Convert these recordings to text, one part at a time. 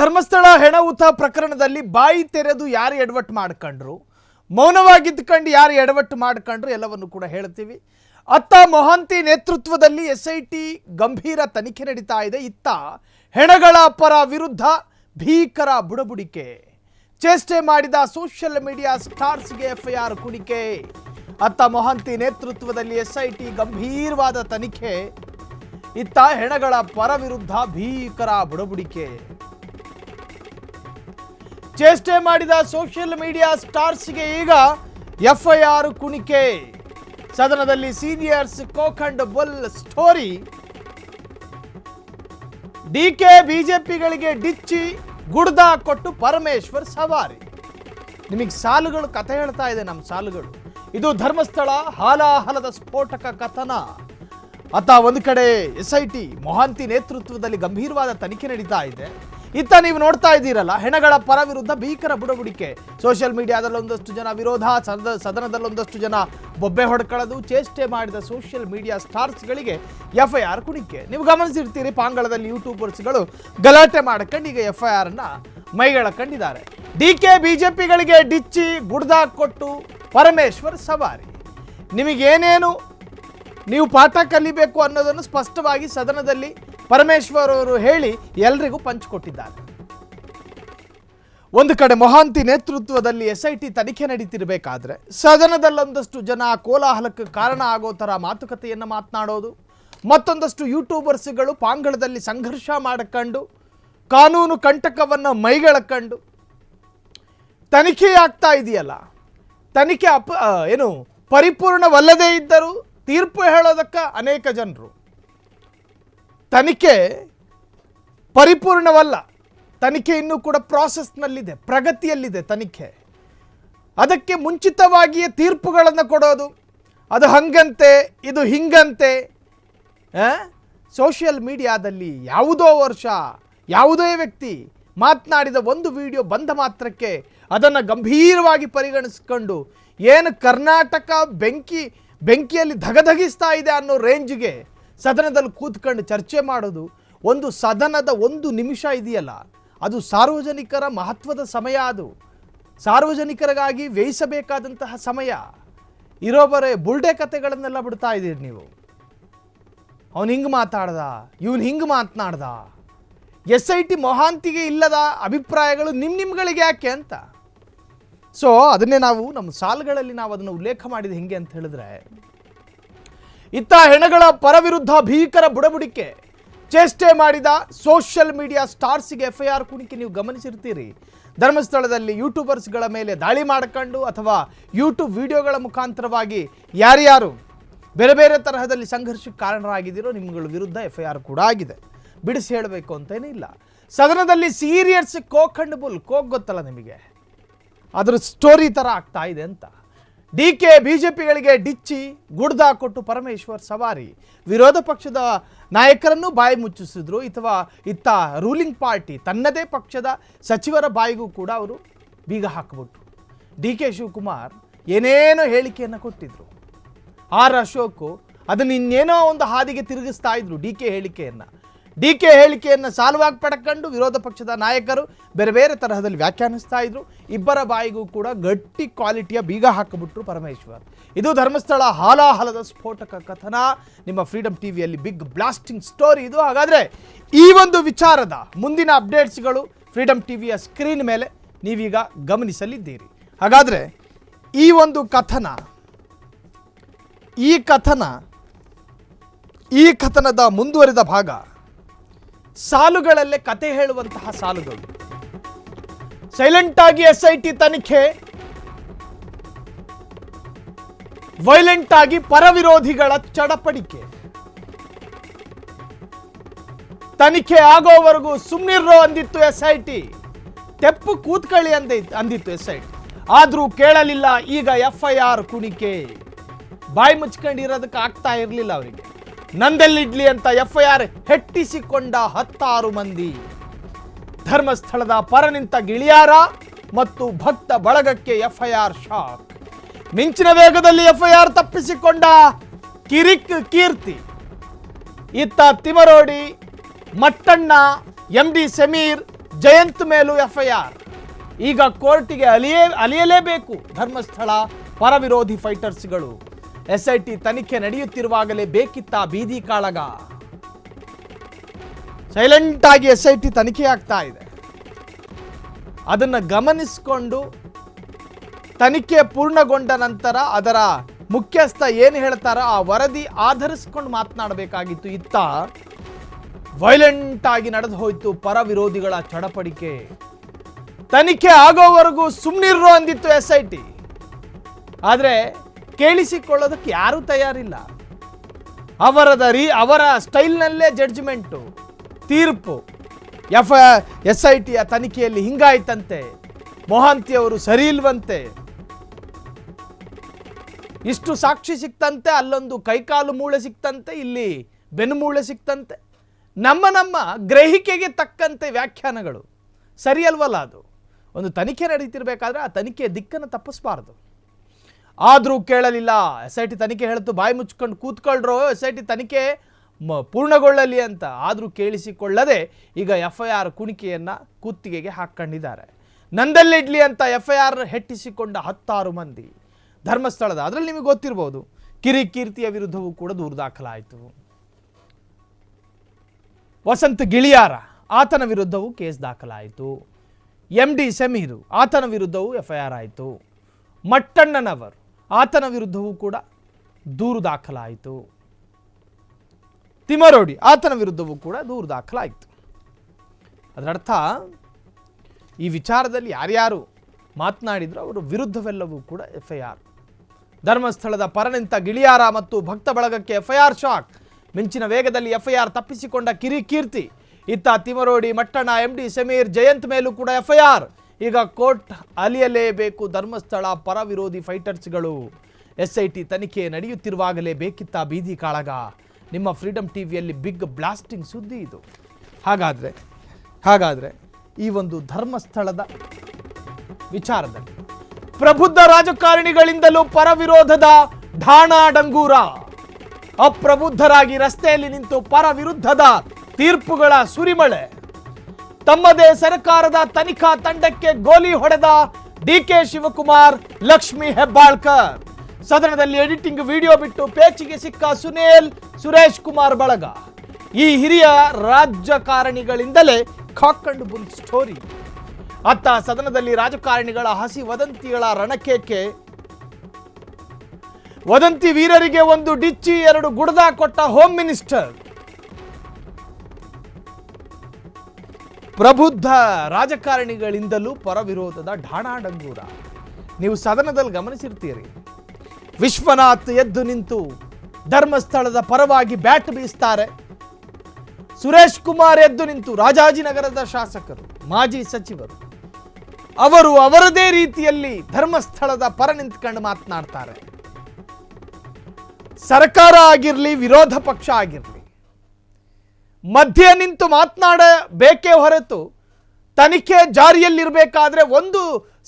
ಧರ್ಮಸ್ಥಳ ಹೆಣವುತ ಪ್ರಕರಣದಲ್ಲಿ ಬಾಯಿ ತೆರೆದು ಯಾರು ಎಡವಟ್ಟು ಮಾಡ್ಕೊಂಡ್ರು, ಮೌನವಾಗಿದ್ದುಕೊಂಡು ಯಾರು ಎಡವಟ್ಟು ಮಾಡ್ಕೊಂಡ್ರು ಎಲ್ಲವನ್ನು ಕೂಡ ಹೇಳ್ತೀವಿ. ಅತ್ತ ಮೊಹಾಂತಿ ನೇತೃತ್ವದಲ್ಲಿ SIT ಗಂಭೀರ ತನಿಖೆ ನಡೀತಾ ಇದೆ. ಇತ್ತ ಹೆಣಗಳ ಪರ ವಿರುದ್ಧ ಭೀಕರ ಬುಡಬುಡಿಕೆ, ಚೇಷ್ಟೆ ಮಾಡಿದ ಸೋಷಿಯಲ್ ಮೀಡಿಯಾ ಸ್ಟಾರ್ಸ್ಗೆ FIR ಕುಣಿಕೆ. ಅತ್ತ ಮೊಹಾಂತಿ ನೇತೃತ್ವದಲ್ಲಿ SIT ಗಂಭೀರವಾದ ತನಿಖೆ, ಇತ್ತ ಹೆಣಗಳ ಪರ ವಿರುದ್ಧ ಭೀಕರ ಬುಡಬುಡಿಕೆ. ಚೇಷ್ಟೆ ಮಾಡಿದ ಸೋಷಿಯಲ್ ಮೀಡಿಯಾ ಸ್ಟಾರ್ಸ್ಗೆ ಈಗ FIR ಕುಣಿಕೆ. ಸದನದಲ್ಲಿ seniors coke and bull story. DK ಬಿಜೆಪಿಗಳಿಗೆ ಡಿಚ್ಚಿ ಗುಡ್ದ ಕೊಟ್ಟು ಪರಮೇಶ್ವರ್ ಸವಾರಿ. ನಿಮಗೆ ಸಾಲುಗಳು ಕಥೆ ಹೇಳ್ತಾ ಇದೆ, ನಮ್ಮ ಸಾಲುಗಳು. ಇದು ಧರ್ಮಸ್ಥಳ ಹಾಲಾಹಲದ ಸ್ಫೋಟಕ ಕಥನ. ಅತ್ತ ಒಂದು ಕಡೆ SIT ಮೊಹಾಂತಿ ನೇತೃತ್ವದಲ್ಲಿ ಗಂಭೀರವಾದ ತನಿಖೆ ನಡೀತಾ ಇದೆ. ಇತ್ತ ನೀವು ನೋಡ್ತಾ ಇದ್ದೀರಲ್ಲ, ಹೆಣಗಳ ಪರ ವಿರುದ್ಧ ಭೀಕರ ಬುಡಬುಡಿಕೆ. ಸೋಷಿಯಲ್ ಮೀಡಿಯಾದಲ್ಲಿ ಒಂದಷ್ಟು ಜನ ವಿರೋಧ, ಸದನದಲ್ಲಿ ಒಂದಷ್ಟು ಜನ ಬೊಬ್ಬೆ ಹೊಡ್ಕೊಳ್ಳೋದು, ಚೇಷ್ಟೆ ಮಾಡಿದ ಸೋಷಿಯಲ್ ಮೀಡಿಯಾ ಸ್ಟಾರ್ಸ್ಗಳಿಗೆ FIR ಕುಣಿಕೆ. ನೀವು ಗಮನಿಸಿರ್ತೀರಿ, ಪಾಂಗಳದಲ್ಲಿ ಯೂಟ್ಯೂಬರ್ಸ್ಗಳು ಗಲಾಟೆ ಮಾಡ್ಕೊಂಡು ಈಗ FIR ಅನ್ನ ಮೈಗೆಳಕೊಂಡಿದ್ದಾರೆ. DK ಬಿಜೆಪಿಗಳಿಗೆ ಡಿಚ್ಚಿ ಗುಡ್ದ ಕೊಟ್ಟು ಪರಮೇಶ್ವರ್ ಸವಾರಿ. ನಿಮಗೇನೇನು ನೀವು ಪಾಠ ಕಲಿಬೇಕು ಅನ್ನೋದನ್ನು ಸ್ಪಷ್ಟವಾಗಿ ಸದನದಲ್ಲಿ ಪರಮೇಶ್ವರ್ ಅವರು ಹೇಳಿ ಎಲ್ರಿಗೂ ಪಂಚಿಕೊಟ್ಟಿದ್ದಾರೆ. ಒಂದು ಕಡೆ ಮೊಹಾಂತಿ ನೇತೃತ್ವದಲ್ಲಿ SIT ತನಿಖೆ ನಡೀತಿರಬೇಕಾದ್ರೆ ಸದನದಲ್ಲೊಂದಷ್ಟು ಜನ ಕೋಲಾಹಲಕ್ಕೆ ಕಾರಣ ಆಗೋ ಥರ ಮಾತುಕತೆಯನ್ನು ಮಾತನಾಡೋದು, ಮತ್ತೊಂದಷ್ಟು ಯೂಟ್ಯೂಬರ್ಸ್ಗಳು ಪಾಂಗಳದಲ್ಲಿ ಸಂಘರ್ಷ ಮಾಡಿಕೊಂಡು ಕಾನೂನು ಕಂಟಕವನ್ನು ಮೈಗೆಳಕೊಂಡು ತನಿಖೆ ಆಗ್ತಾ ಇದೆಯಲ್ಲ, ತನಿಖೆ ಪರಿಪೂರ್ಣವಲ್ಲದೇ ಇದ್ದರೂ ತೀರ್ಪು ಹೇಳೋದಕ್ಕೆ ಅನೇಕ ಜನರು, ತನಿಖೆ ಪರಿಪೂರ್ಣವಲ್ಲ, ತನಿಖೆ ಇನ್ನೂ ಕೂಡ ಪ್ರಾಸೆಸ್ನಲ್ಲಿದೆ, ಪ್ರಗತಿಯಲ್ಲಿದೆ ತನಿಖೆ, ಅದಕ್ಕೆ ಮುಂಚಿತವಾಗಿಯೇ ತೀರ್ಪುಗಳನ್ನು ಕೊಡೋದು, ಅದು ಹಂಗಂತೆ ಇದು ಹಿಂಗಂತೆ. ಸೋಷಿಯಲ್ ಮೀಡಿಯಾದಲ್ಲಿ ಯಾವುದೋ ವರ್ಷ ಯಾವುದೇ ವ್ಯಕ್ತಿ ಮಾತನಾಡಿದ ಒಂದು ವಿಡಿಯೋ ಬಂದ ಮಾತ್ರಕ್ಕೆ ಅದನ್ನು ಗಂಭೀರವಾಗಿ ಪರಿಗಣಿಸ್ಕೊಂಡು ಏನು ಕರ್ನಾಟಕ ಬೆಂಕಿಯಲ್ಲಿ ಧಗಧಗಿಸ್ತಾ ಇದೆ ಅನ್ನೋ ರೇಂಜ್ಗೆ ಸದನದಲ್ಲಿ ಕೂತ್ಕೊಂಡು ಚರ್ಚೆ ಮಾಡೋದು. ಒಂದು ಸದನದ ಒಂದು ನಿಮಿಷ ಇದೆಯಲ್ಲ, ಅದು ಸಾರ್ವಜನಿಕರ ಮಹತ್ವದ ಸಮಯ, ಅದು ಸಾರ್ವಜನಿಕರಿಗಾಗಿ ವ್ಯಯಿಸಬೇಕಾದಂತಹ ಸಮಯ. ಇರೋಬರೇ ಬುಲ್ಡೆ ಕಥೆಗಳನ್ನೆಲ್ಲ ಬಿಡ್ತಾ ಇದ್ದೀರಿ ನೀವು. ಅವನು ಹಿಂಗೆ ಮಾತಾಡ್ದ, ಇವನು ಹಿಂಗೆ ಮಾತನಾಡ್ದ. SIT ಮೊಹಾಂತಿಗೆ ಇಲ್ಲದ ಅಭಿಪ್ರಾಯಗಳು ನಿಮ್ಗಳಿಗೆ ಯಾಕೆ ಅಂತ. ಸೊ ಅದನ್ನೇ ನಾವು ನಮ್ಮ ಸಾಲುಗಳಲ್ಲಿ ನಾವು ಅದನ್ನು ಉಲ್ಲೇಖ ಮಾಡಿದ ಹೆಂಗೆ ಅಂತ ಹೇಳಿದ್ರೆ, ಇತ್ತ ಹೆಣಗಳ ಪರ ವಿರುದ್ಧ ಭೀಕರ ಬುಡಬುಡಿಕೆ, ಚೇಷ್ಟೆ ಮಾಡಿದ ಸೋಷಿಯಲ್ ಮೀಡಿಯಾ ಸ್ಟಾರ್ಸ್ಗೆ FIR ಕುಣಿಕೆ. ನೀವು ಗಮನಿಸಿರ್ತೀರಿ, ಧರ್ಮಸ್ಥಳದಲ್ಲಿ ಯೂಟ್ಯೂಬರ್ಸ್ಗಳ ಮೇಲೆ ದಾಳಿ ಮಾಡಿಕೊಂಡು ಅಥವಾ ಯೂಟ್ಯೂಬ್ ವಿಡಿಯೋಗಳ ಮುಖಾಂತರವಾಗಿ ಯಾರ್ಯಾರು ಬೇರೆ ಬೇರೆ ತರಹದಲ್ಲಿ ಸಂಘರ್ಷಕ್ಕೆ ಕಾರಣರಾಗಿದ್ದೀರೋ ನಿಮ್ಗಳ ವಿರುದ್ಧ FIR ಕೂಡ ಆಗಿದೆ. ಬಿಡಿಸಿ ಹೇಳಬೇಕು ಅಂತೇನೇ ಇಲ್ಲ. ಸದನದಲ್ಲಿ ಸೀರಿಯರ್ಸ್ ಕೋಕ್ ಅಂಡ್ ಬುಲ್, ಕೋಕ್ ಗೊತ್ತಲ್ಲ ನಿಮಗೆ, ಅದರ ಸ್ಟೋರಿ ಥರ ಆಗ್ತಾ ಇದೆ ಅಂತ. DK ಬಿಜೆಪಿಗಳಿಗೆ ಡಿಚ್ಚಿ ಗುಡ್ದ ಕೊಟ್ಟು ಪರಮೇಶ್ವರ್ ಸವಾರಿ. ವಿರೋಧ ಪಕ್ಷದ ನಾಯಕರನ್ನು ಬಾಯಿ ಮುಚ್ಚಿಸಿದ್ರು. ಇತ್ತ ರೂಲಿಂಗ್ ಪಾರ್ಟಿ ತನ್ನದೇ ಪಕ್ಷದ ಸಚಿವರ ಬಾಯಿಗೂ ಕೂಡ ಅವರು ಬೀಗ ಹಾಕಿಬಿಟ್ರು. DK ಶಿವಕುಮಾರ್ ಏನೇನೋ ಹೇಳಿಕೆಯನ್ನು ಕೊಟ್ಟಿದ್ರು, ಅಶೋಕ್ ಅದನ್ನು ಇನ್ನೇನೋ ಒಂದು ಹಾದಿಗೆ ತಿರುಗಿಸ್ತಾ ಇದ್ರು. DK ಹೇಳಿಕೆಯನ್ನು ಸಾಲವಾಗಿ ಪಡ್ಕೊಂಡು ವಿರೋಧ ಪಕ್ಷದ ನಾಯಕರು ಬೇರೆ ಬೇರೆ ತರಹದಲ್ಲಿ ವ್ಯಾಖ್ಯಾನಿಸ್ತಾ ಇದ್ರು. ಇಬ್ಬರ ಬಾಯಿಗೂ ಕೂಡ ಗಟ್ಟಿ ಕ್ವಾಲಿಟಿಯ ಬೀಗ ಹಾಕಿಬಿಟ್ರು ಪರಮೇಶ್ವರ್. ಇದು ಧರ್ಮಸ್ಥಳ ಹಾಲಾಹಲದ ಸ್ಫೋಟಕ ಕಥನ. ನಿಮ್ಮ ಫ್ರೀಡಮ್ ಟಿವಿಯಲ್ಲಿ ಬಿಗ್ ಬ್ಲಾಸ್ಟಿಂಗ್ ಸ್ಟೋರಿ ಇದು. ಹಾಗಾದರೆ ಈ ಒಂದು ವಿಚಾರದ ಮುಂದಿನ ಅಪ್ಡೇಟ್ಸ್ಗಳು ಫ್ರೀಡಮ್ ಟಿವಿಯ ಸ್ಕ್ರೀನ್ ಮೇಲೆ ನೀವೀಗ ಗಮನಿಸಲಿದ್ದೀರಿ. ಹಾಗಾದರೆ ಈ ಒಂದು ಈ ಕಥನದ ಮುಂದುವರಿದ ಭಾಗ, ಸಾಲುಗಳಲ್ಲೇ ಕತೆ ಹೇಳುವಂತಹ ಸಾಲುಗಳು. ಸೈಲೆಂಟ್ ಆಗಿ SIT ತನಿಖೆ, ವೈಲೆಂಟ್ ಆಗಿ ಪರವಿರೋಧಿಗಳ ಚಡಪಡಿಕೆ. ತನಿಖೆ ಆಗೋವರೆಗೂ ಸುಮ್ಮನಿರೋ ಅಂದಿತ್ತು SIT, ತೆಪ್ಪು ಕೂತ್ಕೊಳ್ಳಿ ಅಂದಿತ್ತು SIT, ಆದರೂ ಕೇಳಲಿಲ್ಲ. ಈಗ FIR ಕುಣಿಕೆ. ಬಾಯಿ ಮುಚ್ಕೊಂಡಿರೋದಕ್ಕೆ ಆಗ್ತಾ ಇರಲಿಲ್ಲ ಅವರಿಗೆ. ನಂದೆಲ್ಲಿಡ್ಲಿ ಅಂತ FIR ಹೆಟ್ಟಿಸಿಕೊಂಡ 10 ಮಂದಿ. ಧರ್ಮಸ್ಥಳದ ಪರ ನಿಂತ ಗಿಳಿಯಾರ ಮತ್ತು ಭಕ್ತ ಬಳಗಕ್ಕೆ FIR ಶಾಕ್. ಮಿಂಚಿನ ವೇಗದಲ್ಲಿ FIR ತಪ್ಪಿಸಿಕೊಂಡ ಕಿರಿಕ್ ಕೀರ್ತಿ. ಇತ್ತ ತಿಮರೋಡಿ, ಮಟ್ಟಣ್ಣ, MD ಸಮೀರ್, ಜಯಂತ್ ಮೇಲೂ FIR. ಈಗ ಕೋರ್ಟಿಗೆ ಅಲಿಯಲೇಬೇಕು ಧರ್ಮಸ್ಥಳ ಪರ ವಿರೋಧಿ ಫೈಟರ್ಸ್ಗಳು. SIT ತನಿಖೆ ನಡೆಯುತ್ತಿರುವಾಗಲೇ ಬೇಕಿತ್ತ ಬೀದಿ ಕಾಳಗ. ಸೈಲೆಂಟ್ ಆಗಿ SIT ತನಿಖೆ ಆಗ್ತಾ ಇದೆ. ಅದನ್ನು ಗಮನಿಸಿಕೊಂಡು ತನಿಖೆ ಪೂರ್ಣಗೊಂಡ ನಂತರ ಅದರ ಮುಖ್ಯಸ್ಥ ಏನು ಹೇಳ್ತಾರೋ ಆ ವರದಿ ಆಧರಿಸಿಕೊಂಡು ಮಾತನಾಡಬೇಕಾಗಿತ್ತು. ಇತ್ತ ವೈಲೆಂಟ್ ಆಗಿ ನಡೆದು ಹೋಯಿತು ಪರ ವಿರೋಧಿಗಳ ಚಡಪಡಿಕೆ. ತನಿಖೆ ಆಗೋವರೆಗೂ ಸುಮ್ಮನಿರೋ ಅಂದಿತ್ತು SIT. ಆದರೆ ಕೇಳಿಸಿಕೊಳ್ಳೋದಕ್ಕೆ ಯಾರೂ ತಯಾರಿಲ್ಲ. ಅವರ ಸ್ಟೈಲ್ನಲ್ಲೇ ಜಡ್ಜ್ಮೆಂಟು, ತೀರ್ಪು. SITಯ ತನಿಖೆಯಲ್ಲಿ ಹಿಂಗಾಯ್ತಂತೆ, ಮೊಹಾಂತಿ ಅವರು ಸರಿ ಇಲ್ವಂತೆ, ಇಷ್ಟು ಸಾಕ್ಷಿ ಸಿಕ್ತಂತೆ, ಅಲ್ಲೊಂದು ಕೈಕಾಲು ಮೂಳೆ ಸಿಕ್ತಂತೆ, ಇಲ್ಲಿ ಬೆನ್ನು ಮೂಳೆ ಸಿಕ್ತಂತೆ. ನಮ್ಮ ಗ್ರಹಿಕೆಗೆ ತಕ್ಕಂತೆ ವ್ಯಾಖ್ಯಾನಗಳು. ಸರಿ ಅಲ್ವಲ್ಲ ಅದು? ಒಂದು ತನಿಖೆ ನಡೀತಿರ್ಬೇಕಾದ್ರೆ ಆ ತನಿಖೆಯ ದಿಕ್ಕನ್ನು ತಪ್ಪಿಸಬಾರ್ದು. ಆದರೂ ಕೇಳಲಿಲ್ಲ. SIT ತನಿಖೆ ಹೇಳ್ತು ಬಾಯಿ ಮುಚ್ಕೊಂಡು ಕೂತ್ಕೊಳ್ರೋ, SIT ತನಿಖೆ ಪೂರ್ಣಗೊಳ್ಳಲಿ ಅಂತ. ಆದರೂ ಕೇಳಿಸಿಕೊಳ್ಳದೆ ಈಗ FIR ಕುಣಿಕೆಯನ್ನು ಕುತ್ತಿಗೆಗೆ ಹಾಕ್ಕೊಂಡಿದ್ದಾರೆ. ನಂದಲ್ಲಿಡ್ಲಿ ಅಂತ FIR ಹೆಟ್ಟಿಸಿಕೊಂಡ 16 ಮಂದಿ ಧರ್ಮಸ್ಥಳದ. ಅದರಲ್ಲಿ ನಿಮಗೆ ಗೊತ್ತಿರ್ಬೋದು, ಕಿರಿಕೀರ್ತಿಯ ವಿರುದ್ಧವೂ ಕೂಡ ದೂರು ದಾಖಲಾಯಿತು. ವಸಂತ ಗಿಳಿಯಾರ ಆತನ ವಿರುದ್ಧವೂ ಕೇಸ್ ದಾಖಲಾಯಿತು. MD ಸಮೀರು ಆತನ ವಿರುದ್ಧವೂ FIR ಆಯಿತು. ಮಟ್ಟಣ್ಣನವರು ಆತನ ವಿರುದ್ಧವೂ ಕೂಡ ದೂರು ದಾಖಲಾಯಿತು. ತಿಮರೋಡಿ ಆತನ ವಿರುದ್ಧವೂ ಕೂಡ ದೂರು ದಾಖಲಾಯಿತು. ಅದರರ್ಥ ಈ ವಿಚಾರದಲ್ಲಿ ಯಾರ್ಯಾರು ಮಾತನಾಡಿದ್ರು ಅವರ ವಿರುದ್ಧವೆಲ್ಲವೂ ಕೂಡ FIR. ಧರ್ಮಸ್ಥಳದ ಪರ ನಿಂತ ಗಿಳಿಯಾರ ಮತ್ತು ಭಕ್ತ ಬಳಗಕ್ಕೆ FIR ಶಾಕ್. ಮಿಂಚಿನ ವೇಗದಲ್ಲಿ FIR ತಪ್ಪಿಸಿಕೊಂಡ ಕಿರಿಕೀರ್ತಿ. ಇತ್ತ ತಿಮರೋಡಿ, ಮಟ್ಟಣ್ಣ, MD ಸಮೀರ್, ಜಯಂತ್ ಮೇಲೂ ಕೂಡ FIR. ಈಗ ಕೋರ್ಟ್ ಅಲಿಯಲೇಬೇಕು ಧರ್ಮಸ್ಥಳ ಪರ ವಿರೋಧಿ ಫೈಟರ್ಸ್ಗಳು. SIT ತನಿಖೆ ನಡೆಯುತ್ತಿರುವಾಗಲೇ ಬೇಕಿತ್ತ ಬೀದಿ ಕಾಳಗ. ನಿಮ್ಮ ಫ್ರೀಡಮ್ ಟಿವಿಯಲ್ಲಿ ಬಿಗ್ ಬ್ಲಾಸ್ಟಿಂಗ್ ಸುದ್ದಿ ಇದು. ಹಾಗಾದರೆ ಈ ಒಂದು ಧರ್ಮಸ್ಥಳದ ವಿಚಾರದಲ್ಲಿ ಪ್ರಬುದ್ಧ ರಾಜಕಾರಣಿಗಳಿಂದಲೂ ಪರ ವಿರೋಧದ ಢಾಣ ಡಂಗೂರ. ಅಪ್ರಬುದ್ಧರಾಗಿ ರಸ್ತೆಯಲ್ಲಿ ನಿಂತು ಪರ ವಿರುದ್ಧದ ತೀರ್ಪುಗಳ ಸುರಿಮಳೆ. ತಮ್ಮದೇ ಸರ್ಕಾರದ ತನಿಖಾ ತಂಡಕ್ಕೆ ಗೋಲಿ ಹೊಡೆದ DK ಶಿವಕುಮಾರ್, ಲಕ್ಷ್ಮಿ ಹೆಬ್ಬಾಳ್ಕರ್. ಸದನದಲ್ಲಿ ಎಡಿಟಿಂಗ್ ವಿಡಿಯೋ ಬಿಟ್ಟು ಪೇಚಿಗೆ ಸಿಕ್ಕ ಸುರೇಶ್ ಕುಮಾರ್ ಬಳಗ. ಈ ಹಿರಿಯ ರಾಜಕಾರಣಿಗಳಿಂದಲೇ ಕಾಕ್ ಅಂಡ್ ಬುಲ್ ಸ್ಟೋರಿ. ಅತ್ತ ಸದನದಲ್ಲಿ ರಾಜಕಾರಣಿಗಳ ಹಸಿ ವದಂತಿಗಳ ರಣಕೇಕೆ. ವದಂತಿ ವೀರರಿಗೆ ಒಂದು ಡಿಚ್ಚಿ, 2 ಗುಡ್ದ ಕೊಟ್ಟ ಹೋಮ್ ಮಿನಿಸ್ಟರ್. ಪ್ರಬುದ್ಧ ರಾಜಕಾರಣಿಗಳಿಂದಲೂ ಪರ ವಿರೋಧದ ಢಾಣಾಡಂಗೂರ. ನೀವು ಸದನದಲ್ಲಿ ಗಮನಿಸಿರ್ತೀರಿ, ವಿಶ್ವನಾಥ್ ಎದ್ದು ನಿಂತು ಧರ್ಮಸ್ಥಳದ ಪರವಾಗಿ ಬ್ಯಾಟ್ ಬೀಸ್ತಾರೆ. ಸುರೇಶ್ ಕುಮಾರ್ ಎದ್ದು ನಿಂತು, ರಾಜಾಜಿನಗರದ ಶಾಸಕರು, ಮಾಜಿ ಸಚಿವರು, ಅವರು ಅವರದೇ ರೀತಿಯಲ್ಲಿ ಧರ್ಮಸ್ಥಳದ ಪರ ನಿಂತ್ಕೊಂಡು ಮಾತನಾಡ್ತಾರೆ. ಸರ್ಕಾರ ಆಗಿರಲಿ, ವಿರೋಧ ಪಕ್ಷ ಆಗಿರಲಿ, ಮಧ್ಯೆ ನಿಂತು ಮಾತನಾಡಬೇಕೇ ಹೊರತು ತನಿಖೆ ಜಾರಿಯಲ್ಲಿರಬೇಕಾದ್ರೆ ಒಂದು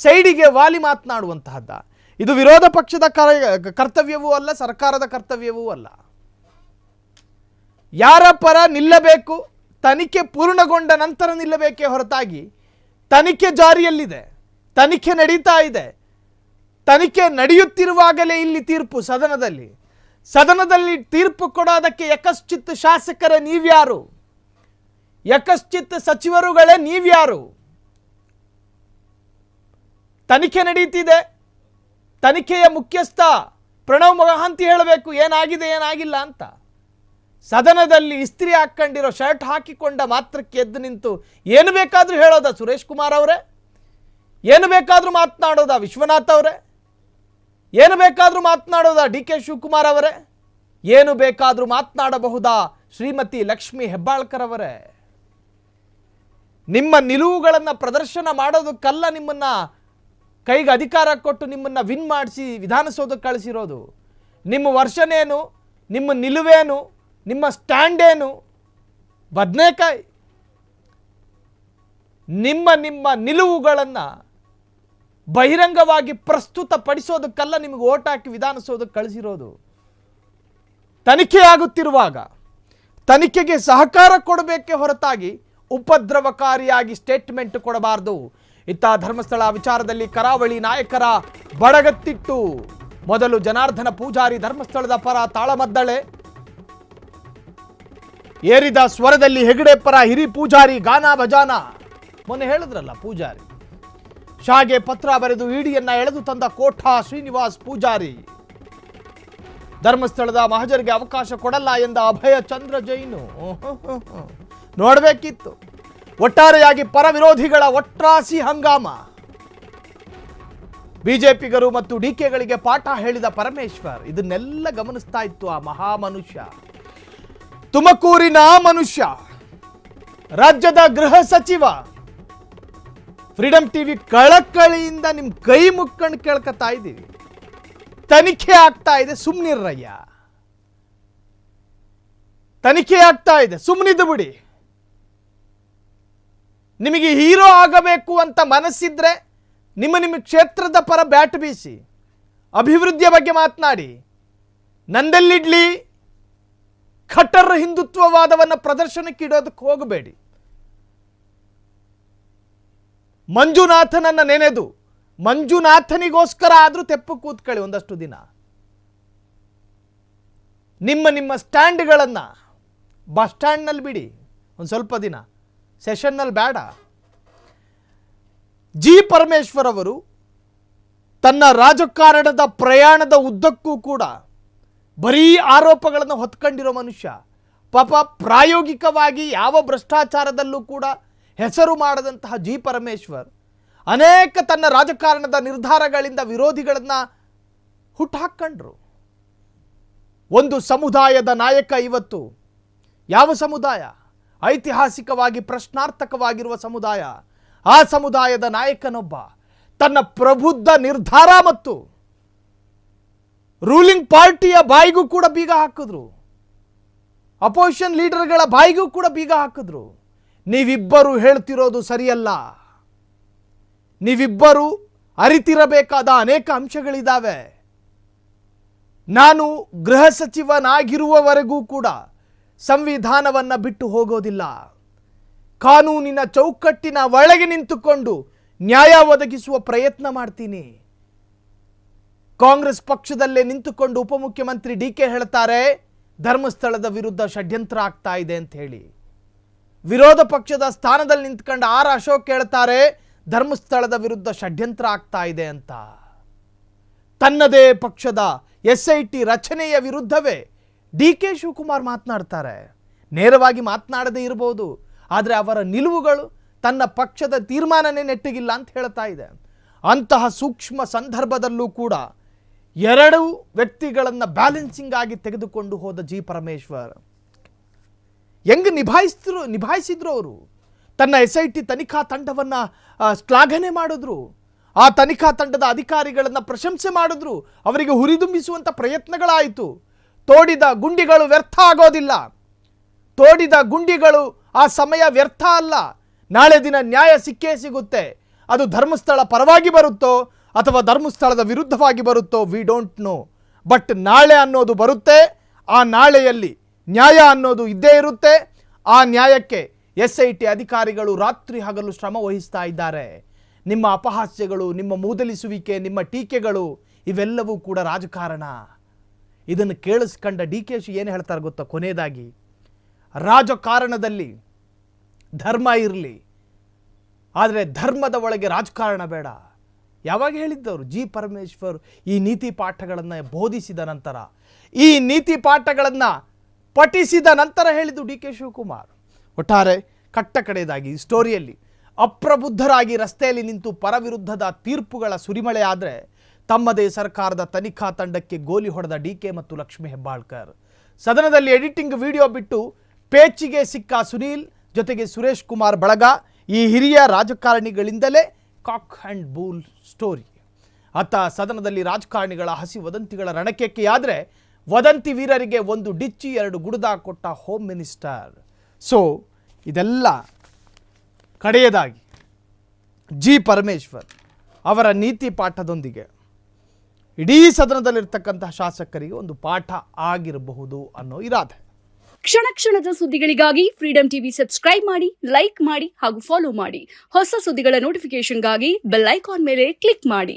ಸೈಡಿಗೆ ವಾಲಿ ಮಾತನಾಡುವಂತಹದ್ದ. ಇದು ವಿರೋಧ ಪಕ್ಷದ ಕರ್ತವ್ಯವೂ ಅಲ್ಲ, ಸರ್ಕಾರದ ಕರ್ತವ್ಯವೂ ಅಲ್ಲ. ಯಾರ ಪರ ನಿಲ್ಲಬೇಕು, ತನಿಖೆ ಪೂರ್ಣಗೊಂಡ ನಂತರ ನಿಲ್ಲಬೇಕೇ ಹೊರತಾಗಿ ತನಿಖೆ ಜಾರಿಯಲ್ಲಿದೆ, ತನಿಖೆ ನಡೀತಾ ಇದೆ, ತನಿಖೆ ನಡೆಯುತ್ತಿರುವಾಗಲೇ ಇಲ್ಲಿ ತೀರ್ಪು ಸದನದಲ್ಲಿ ತೀರ್ಪು ಕೊಡೋದಕ್ಕೆ ಯಕಶ್ಚಿತ್ ಶಾಸಕರ ನೀವ್ಯಾರು? ಯಕಶ್ಚಿತ್ ಸಚಿವರುಗಳೇ ನೀವ್ಯಾರು? ತನಿಖೆ ನಡೀತಿದೆ, ತನಿಖೆಯ ಮುಖ್ಯಸ್ಥ ಪ್ರಣವ್ ಮೊಹಾಂತಿ ಹೇಳಬೇಕು ಏನಾಗಿದೆ ಏನಾಗಿಲ್ಲ ಅಂತ. ಸದನದಲ್ಲಿ ಇಸ್ತ್ರಿ ಹಾಕ್ಕೊಂಡಿರೋ ಶರ್ಟ್ ಹಾಕಿಕೊಂಡ ಮಾತ್ರಕ್ಕೆ ಎದ್ದು ನಿಂತು ಏನು ಬೇಕಾದರೂ ಹೇಳೋದ ಸುರೇಶ್ ಕುಮಾರ್ ಅವರೇ? ಏನು ಬೇಕಾದರೂ ಮಾತನಾಡೋದ ವಿಶ್ವನಾಥ್ ಅವರೇ? ಏನು ಬೇಕಾದರೂ ಮಾತನಾಡೋದ DK ಶಿವಕುಮಾರ್ ಅವರೇ? ಏನು ಬೇಕಾದರೂ ಮಾತನಾಡಬಹುದಾ ಶ್ರೀಮತಿ ಲಕ್ಷ್ಮಿ ಹೆಬ್ಬಾಳ್ಕರ್ ಅವರೇ? ನಿಮ್ಮ ನಿಲುವುಗಳನ್ನು ಪ್ರದರ್ಶನ ಮಾಡೋದಕ್ಕಲ್ಲ ನಿಮ್ಮನ್ನ ಕೈಗೆ ಅಧಿಕಾರ ಕೊಟ್ಟು ನಿಮ್ಮನ್ನ ವಿನ್ ಮಾಡಿಸಿ ವಿಧಾನಸೌಧಕ್ಕೆ ಕಳಿಸಿರೋದು. ನಿಮ್ಮ ವರ್ಷನೇನು, ನಿಮ್ಮ ನಿಲುವೇನು, ನಿಮ್ಮ ಸ್ಟ್ಯಾಂಡ್ ಏನು? ಬದನೆಕಾಯಿ. ನಿಮ್ಮ ನಿಲುವುಗಳನ್ನು ಬಹಿರಂಗವಾಗಿ ಪ್ರಸ್ತುತಪಡಿಸೋದಕ್ಕಲ್ಲ ನಿಮಗೆ ಓಟ್ ಹಾಕಿ ವಿಧಾನಸೌಧಕ್ಕೆ ಕಳಿಸಿರೋದು. ತನಿಖೆ ಆಗುತ್ತಿರುವಾಗ ತನಿಖೆಗೆ ಸಹಕಾರ ಕೊಡಬೇಕೇ ಹೊರತಾಗಿ ಉಪದ್ರವಕಾರಿಯಾಗಿ ಸ್ಟೇಟ್ಮೆಂಟ್ ಕೊಡಬಾರದು. ಇತ್ತ ಧರ್ಮಸ್ಥಳ ವಿಚಾರದಲ್ಲಿ ಕರಾವಳಿ ನಾಯಕರ ಬಡಗತ್ತಿಟ್ಟು. ಮೊದಲು ಜನಾರ್ದನ ಪೂಜಾರಿ ಧರ್ಮಸ್ಥಳದ ಪರ ತಾಳಮದ್ದಳೆ ಏರಿದ ಸ್ವರದಲ್ಲಿ ಹೆಗಡೆ ಪರ ಹಿರಿ ಪೂಜಾರಿ ಗಾನ ಭಜಾನ. ಮೊನ್ನೆ ಹೇಳಿದ್ರಲ್ಲ ಪೂಜಾರಿ ಶಾಗೆ ಪತ್ರ ಬರೆದು ಇಡಿಯನ್ನ ಎಳೆದು ತಂದ ಕೋಠಾ ಶ್ರೀನಿವಾಸ್ ಪೂಜಾರಿ. ಧರ್ಮಸ್ಥಳದ ಮಹಜರಿಗೆ ಅವಕಾಶ ಕೊಡಲ್ಲ ಎಂದ ಅಭಯ ಚಂದ್ರ ಜೈನು. ನೋಡಬೇಕಿತ್ತು. ಒಟ್ಟಾರೆಯಾಗಿ ಪರ ವಿರೋಧಿಗಳ ಒಟ್ರಾಸಿ ಹಂಗಾಮ. ಬಿಜೆಪಿಗರು ಮತ್ತು ಡಿಕೆಗಳಿಗೆ ಪಾಠ ಹೇಳಿದ ಪರಮೇಶ್ವರ್. ಇದನ್ನೆಲ್ಲ ಗಮನಿಸ್ತಾ ಇತ್ತು ಆ ಮಹಾಮನುಷ್ಯ, ತುಮಕೂರಿನ ಮನುಷ್ಯ, ರಾಜ್ಯದ ಗೃಹ ಸಚಿವ. ಫ್ರೀಡಂ ಟಿವಿ ಕಳಕಳಿಯಿಂದ ನಿಮ್ ಕೈ ಮುಕ್ಕೊಂಡು ಕೇಳ್ಕೊತಾ ಇದ್ದೀವಿ. ತನಿಖೆ ಆಗ್ತಾ ಇದೆ, ಸುಮ್ನಿರ್ರಯ್ಯ. ತನಿಖೆ ಆಗ್ತಾ ಇದೆ, ಸುಮ್ಮನಿದ್ದು ಬಿಡಿ. ನಿಮಗೆ ಹೀರೋ ಆಗಬೇಕು ಅಂತ ಮನಸ್ಸಿದ್ರೆ ನಿಮ್ಮ ಕ್ಷೇತ್ರದ ಪರ ಬ್ಯಾಟ್ ಬೀಸಿ, ಅಭಿವೃದ್ಧಿಯ ಬಗ್ಗೆ ಮಾತನಾಡಿ. ನಂದೆಲ್ಲಿಡ್ಲಿ ಖಟ್ಟರ್ ಹಿಂದುತ್ವವಾದವನ್ನು ಪ್ರದರ್ಶನಕ್ಕೆ ಇಡೋದಕ್ಕೆ ಹೋಗಬೇಡಿ. ಮಂಜುನಾಥನನ್ನ ನೆನೆದು ಮಂಜುನಾಥನಿಗೋಸ್ಕರ ಆದ್ರೂ ತೆಪ್ಪು ಕೂತ್ಕೊಳ್ಳಿ ಒಂದಷ್ಟು ದಿನ. ನಿಮ್ಮ ಸ್ಟ್ಯಾಂಡ್ಗಳನ್ನು ಬಸ್ ಸ್ಟ್ಯಾಂಡ್ನಲ್ಲಿ ಬಿಡಿ ಒಂದು ಸ್ವಲ್ಪ ದಿನ, ಸೆಷನ್ನಲ್ಲಿ ಬೇಡ. ಜಿ ಪರಮೇಶ್ವರ್ ಅವರು ತನ್ನ ರಾಜಕಾರಣದ ಪ್ರಯಾಣದ ಉದ್ದಕ್ಕೂ ಕೂಡ ಬರೀ ಆರೋಪಗಳನ್ನು ಹೊತ್ಕೊಂಡಿರೋ ಮನುಷ್ಯ. ಪಾಪ ಪ್ರಾಯೋಗಿಕವಾಗಿ ಯಾವ ಭ್ರಷ್ಟಾಚಾರದಲ್ಲೂ ಕೂಡ ಹೆಸರು ಮಾಡದಂತಹ ಜಿ ಪರಮೇಶ್ವರ್ ಅನೇಕ ತನ್ನ ರಾಜಕಾರಣದ ನಿರ್ಧಾರಗಳಿಂದ ವಿರೋಧಿಗಳನ್ನು ಹುಟ್ಟುಹಾಕ್ಕೊಂಡ್ರು. ಒಂದು ಸಮುದಾಯದ ನಾಯಕ ಇವತ್ತು. ಯಾವ ಸಮುದಾಯ? ಐತಿಹಾಸಿಕವಾಗಿ ಪ್ರಶ್ನಾರ್ಥಕವಾಗಿರುವ ಸಮುದಾಯ. ಆ ಸಮುದಾಯದ ನಾಯಕನೊಬ್ಬ ತನ್ನ ಪ್ರಬುದ್ಧ ನಿರ್ಧಾರ ಮತ್ತು ರೂಲಿಂಗ್ ಪಾರ್ಟಿಯ ಬಾಯಿಗೂ ಕೂಡ ಬೀಗ ಹಾಕಿದ್ರು. ಅಪೋಸಿಷನ್ ಲೀಡರ್ಗಳ ಬಾಯಿಗೂ ಕೂಡ ಬೀಗ ಹಾಕಿದ್ರು. ನೀವಿಬ್ಬರು ಹೇಳ್ತಿರೋದು ಸರಿಯಲ್ಲ, ನೀವಿಬ್ಬರು ಅರಿತಿರಬೇಕಾದ ಅನೇಕ ಅಂಶಗಳಿದ್ದಾವೆ. ನಾನು ಗೃಹ ಸಚಿವನಾಗಿರುವವರೆಗೂ ಕೂಡ ಸಂವಿಧಾನವನ್ನು ಬಿಟ್ಟು ಹೋಗೋದಿಲ್ಲ. ಕಾನೂನಿನ ಚೌಕಟ್ಟಿನ ಒಳಗೆ ನಿಂತುಕೊಂಡು ನ್ಯಾಯ ಒದಗಿಸುವ ಪ್ರಯತ್ನ ಮಾಡ್ತೀನಿ. ಕಾಂಗ್ರೆಸ್ ಪಕ್ಷದಲ್ಲೇ ನಿಂತುಕೊಂಡು ಉಪಮುಖ್ಯಮಂತ್ರಿ ಡಿಕೆ ಹೇಳ್ತಾರೆ ಧರ್ಮಸ್ಥಳದ ವಿರುದ್ಧ ಷಡ್ಯಂತ್ರ ಆಗ್ತಾ ಇದೆ ಅಂತ ಹೇಳಿ. ವಿರೋಧ ಪಕ್ಷದ ಸ್ಥಾನದಲ್ಲಿ ನಿಂತ್ಕೊಂಡು ಆರ್ ಅಶೋಕ್ ಹೇಳ್ತಾರೆ ಧರ್ಮಸ್ಥಳದ ವಿರುದ್ಧ ಷಡ್ಯಂತ್ರ ಆಗ್ತಾ ಇದೆ ಅಂತ. ತನ್ನದೇ ಪಕ್ಷದ SIT ರಚನೆಯ ವಿರುದ್ಧವೇ ಡಿಕೆ ಶಿವಕುಮಾರ್ ಮಾತನಾಡ್ತಾರೆ. ನೇರವಾಗಿ ಮಾತನಾಡದೇ ಇರಬಹುದು, ಆದರೆ ಅವರ ನಿಲುವುಗಳು ತನ್ನ ಪಕ್ಷದ ತೀರ್ಮಾನನೇ ನೆಟ್ಟಿಗಿಲ್ಲ ಅಂತ ಹೇಳ್ತಾ ಇದೆ. ಅಂತಹ ಸೂಕ್ಷ್ಮ ಸಂದರ್ಭದಲ್ಲೂ ಕೂಡ ಎರಡು ವ್ಯಕ್ತಿಗಳನ್ನು ಬ್ಯಾಲೆನ್ಸಿಂಗ್ ಆಗಿ ತೆಗೆದುಕೊಂಡು ಹೋದ ಜಿ ಪರಮೇಶ್ವರ್ ಹೆಂಗೆ ನಿಭಾಯಿಸಿದ್ರು ಅವರು. ತನ್ನ SIT ತನಿಖಾ ತಂಡವನ್ನು ಶ್ಲಾಘನೆ ಮಾಡಿದ್ರು. ಆ ತನಿಖಾ ತಂಡದ ಅಧಿಕಾರಿಗಳನ್ನು ಪ್ರಶಂಸೆ ಮಾಡಿದ್ರು. ಅವರಿಗೆ ಹುರಿದುಂಬಿಸುವಂಥ ಪ್ರಯತ್ನಗಳಾಯಿತು. ತೋಡಿದ ಗುಂಡಿಗಳು ವ್ಯರ್ಥ ಆಗೋದಿಲ್ಲ. ತೋಡಿದ ಗುಂಡಿಗಳು ಆ ಸಮಯ ವ್ಯರ್ಥ ಅಲ್ಲ. ನಾಳೆ ದಿನ ನ್ಯಾಯ ಸಿಕ್ಕೇ ಸಿಗುತ್ತೆ. ಅದು ಧರ್ಮಸ್ಥಳ ಪರವಾಗಿ ಬರುತ್ತೋ ಅಥವಾ ಧರ್ಮಸ್ಥಳದ ವಿರುದ್ಧವಾಗಿ ಬರುತ್ತೋ ವಿ ಡೋಂಟ್ ನೋ. ಬಟ್ ನಾಳೆ ಅನ್ನೋದು ಬರುತ್ತೆ. ಆ ನಾಳೆಯಲ್ಲಿ ನ್ಯಾಯ ಅನ್ನೋದು ಇದ್ದೇ ಇರುತ್ತೆ. ಆ ನ್ಯಾಯಕ್ಕೆ SIT ಅಧಿಕಾರಿಗಳು ರಾತ್ರಿ ಹಗಲು ಶ್ರಮ ವಹಿಸ್ತಾ ಇದ್ದಾರೆ. ನಿಮ್ಮ ಅಪಹಾಸ್ಯಗಳು, ನಿಮ್ಮ ಮೂದಲಿಸುವಿಕೆ, ನಿಮ್ಮ ಟೀಕೆಗಳು ಇವೆಲ್ಲವೂ ಕೂಡ ರಾಜಕಾರಣ. ಇದನ್ನು ಕೇಳಿಸ್ಕೊಂಡ DK ಏನು ಹೇಳ್ತಾರೆ ಗೊತ್ತಾ? ಕೊನೆಯದಾಗಿ, ರಾಜಕಾರಣದಲ್ಲಿ ಧರ್ಮ ಇರಲಿ, ಆದರೆ ಧರ್ಮದ ಒಳಗೆ ರಾಜಕಾರಣ ಬೇಡ. ಯಾವಾಗ ಹೇಳಿದ್ದವರು? ಜಿ ಪರಮೇಶ್ವರ್ ಈ ನೀತಿ ಪಾಠಗಳನ್ನು ಬೋಧಿಸಿದ ನಂತರ, ಈ ನೀತಿ ಪಾಠಗಳನ್ನು ಪಠಿಸಿದ ನಂತರ ಹೇಳಿದ್ದು DK ಶಿವಕುಮಾರ್. ಒಟ್ಟಾರೆ ಕಟ್ಟ ಕಡೆಯದಾಗಿ ಈ ಸ್ಟೋರಿಯಲ್ಲಿ ಅಪ್ರಬುದ್ಧರಾಗಿ ರಸ್ತೆಯಲ್ಲಿ ನಿಂತು ಪರವಿರುದ್ಧದ ತೀರ್ಪುಗಳ ಸುರಿಮಳೆ ಆದರೆ ತಮ್ಮದೇ ಸರ್ಕಾರದ ತನಿಖಾ ತಂಡಕ್ಕೆ ಗೋಲಿ ಹೊಡೆದ DK ಮತ್ತು ಲಕ್ಷ್ಮೀ ಹೆಬ್ಬಾಳ್ಕರ್. ಸದನದಲ್ಲಿ ಎಡಿಟಿಂಗ್ ವಿಡಿಯೋ ಬಿಟ್ಟು ಪೇಚಿಗೆ ಸಿಕ್ಕ ಸುನೀಲ್ ಜೊತೆಗೆ ಸುರೇಶ್ ಕುಮಾರ್ ಬಳಗ, ಈ ಹಿರಿಯ ರಾಜಕಾರಣಿಗಳಿಂದಲೇ ಕಾಕ್ ಆ್ಯಂಡ್ ಬೂಲ್ ಸ್ಟೋರಿ. ಅತ್ತ ಸದನದಲ್ಲಿ ರಾಜಕಾರಣಿಗಳ ಹಸಿ ವದಂತಿಗಳ ರಣಕೆಕ್ಕೆಯಾದರೆ ವದಂತಿ ವೀರರಿಗೆ ಒಂದು ಡಿಚ್ಚಿ ಎರಡು ಗುಡ್ದ ಕೊಟ್ಟ ಹೋಮ್ ಮಿನಿಸ್ಟರ್. ಸೊ ಇದೆಲ್ಲ ಕಡೆಯದಾಗಿ ಜಿ ಪರಮೇಶ್ವರ್ ಅವರ ನೀತಿ ಪಾಠದೊಂದಿಗೆ ಇಡೀ ಸದನದಲ್ಲಿರ್ತಕ್ಕಂತಹ ಶಾಸಕರಿಗೆ ಒಂದು ಪಾಠ ಆಗಿರಬಹುದು ಅನ್ನೋ ಇರಾದೆ. ಕ್ಷಣ ಕ್ಷಣದ ಸುದ್ದಿಗಳಿಗಾಗಿ ಫ್ರೀಡಂ ಟಿವಿ ಸಬ್ಸ್ಕ್ರೈಬ್ ಮಾಡಿ, ಲೈಕ್ ಮಾಡಿ ಹಾಗೂ ಫಾಲೋ ಮಾಡಿ. ಹೊಸ ಸುದ್ದಿಗಳ ನೋಟಿಫಿಕೇಶನ್ಗಾಗಿ ಬೆಲ್ ಐಕಾನ್ ಮೇಲೆ ಕ್ಲಿಕ್ ಮಾಡಿ.